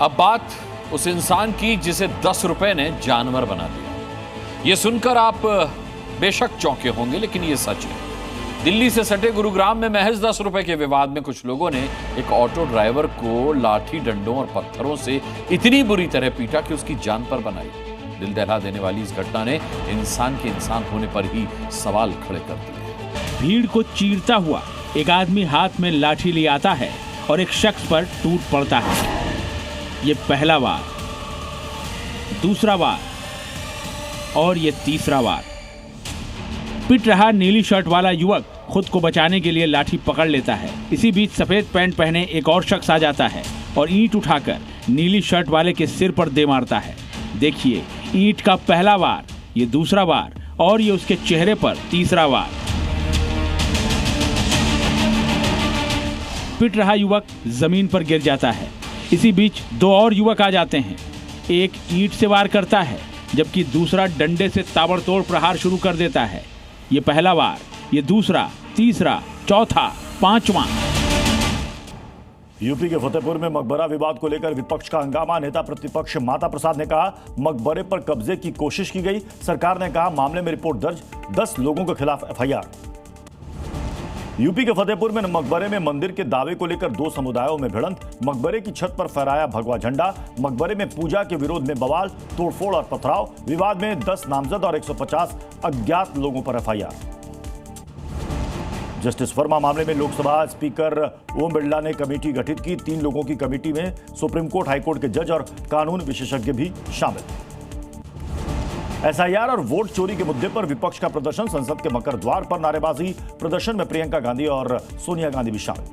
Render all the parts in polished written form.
अब बात उस इंसान की जिसे 10 रुपए ने जानवर बना दिया। ये सुनकर आप बेशक चौंके होंगे, लेकिन ये सच है। दिल्ली से सटे गुरुग्राम में महज 10 रुपए के विवाद में कुछ लोगों ने एक ऑटो ड्राइवर को लाठी डंडों और पत्थरों से इतनी बुरी तरह पीटा कि उसकी जान पर बनाई। दिल दहला देने वाली इस घटना ने इंसान के इंसान होने पर ही सवाल खड़े कर दिए। भीड़ को चीरता हुआ एक आदमी हाथ में लाठी ले आता है और एक शख्स पर टूट पड़ता है। ये पहला वार, दूसरा वार और ये तीसरा वार। पिट रहा नीली शर्ट वाला युवक खुद को बचाने के लिए लाठी पकड़ लेता है। इसी बीच सफेद पैंट पहने एक और शख्स आ जाता है और ईंट उठाकर नीली शर्ट वाले के सिर पर दे मारता है। देखिए, ईंट का पहला वार, ये दूसरा वार और ये उसके चेहरे पर तीसरा वार। पिट रहा युवक जमीन पर गिर जाता है। इसी बीच दो और युवक आ जाते हैं। एक ईंट से वार करता है जबकि दूसरा डंडे से ताबड़तोड़ प्रहार शुरू कर देता है। ये पहला वार, ये दूसरा, तीसरा, चौथा, पांचवां। यूपी के फतेहपुर में मकबरा विवाद को लेकर विपक्ष का हंगामा। नेता प्रतिपक्ष माता प्रसाद ने कहा, मकबरे पर कब्जे की कोशिश की गई। सरकार ने कहा, मामले में रिपोर्ट दर्ज, 10 लोगों के खिलाफ एफआईआर। यूपी के फतेहपुर में मकबरे में मंदिर के दावे को लेकर दो समुदायों में भिड़ंत। मकबरे की छत पर फहराया भगवा झंडा। मकबरे में पूजा के विरोध में बवाल, तोड़फोड़ और पथराव। विवाद में 10 नामजद और 150 अज्ञात लोगों पर एफआईआर। जस्टिस वर्मा मामले में लोकसभा स्पीकर ओम बिरला ने कमेटी गठित की। 3 लोगों की कमेटी में सुप्रीम कोर्ट, हाईकोर्ट के जज और कानून विशेषज्ञ भी शामिल। एसआईआर और वोट चोरी के मुद्दे पर विपक्ष का प्रदर्शन। संसद के मकर द्वार पर नारेबाजी। प्रदर्शन में प्रियंका गांधी और सोनिया गांधी भी शामिल।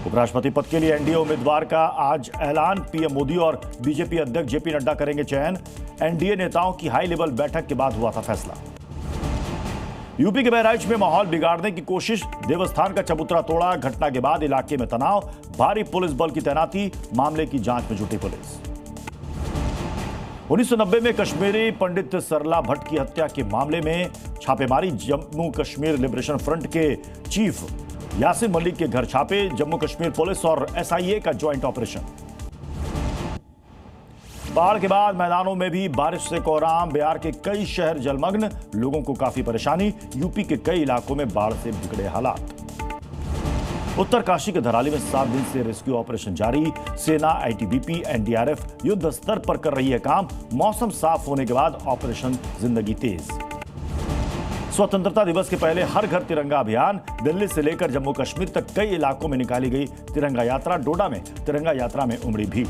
उपराष्ट्रपति पद के लिए एनडीए उम्मीदवार का आज ऐलान। पीएम मोदी और बीजेपी अध्यक्ष जेपी नड्डा करेंगे चयन। एनडीए नेताओं की हाई लेवल बैठक के बाद हुआ था फैसला। यूपी के बहराइच में माहौल बिगाड़ने की कोशिश। देवस्थान का चबूतरा तोड़ा। घटना के बाद इलाके में तनाव। भारी पुलिस बल की तैनाती। मामले की जांच में जुटी पुलिस। 1990 में कश्मीरी पंडित सरला भट्ट की हत्या के मामले में छापेमारी। जम्मू कश्मीर लिबरेशन फ्रंट के चीफ यासिन मलिक के घर छापे। जम्मू कश्मीर पुलिस और एसआईए का ज्वाइंट ऑपरेशन। बाढ़ के बाद मैदानों में भी बारिश से कोहराम। बिहार के कई शहर जलमग्न। लोगों को काफी परेशानी। यूपी के कई इलाकों में बाढ़ से बिगड़े हालात। उत्तरकाशी के धराली में 7 दिन से रेस्क्यू ऑपरेशन जारी। सेना, आईटीबीपी, एनडीआरएफ युद्ध स्तर पर कर रही है काम। मौसम साफ होने के बाद ऑपरेशन जिंदगी तेज। स्वतंत्रता दिवस के पहले हर घर तिरंगा अभियान। दिल्ली से लेकर जम्मू कश्मीर तक कई इलाकों में निकाली गई तिरंगा यात्रा। डोडा में तिरंगा यात्रा में उमड़ी भीड़।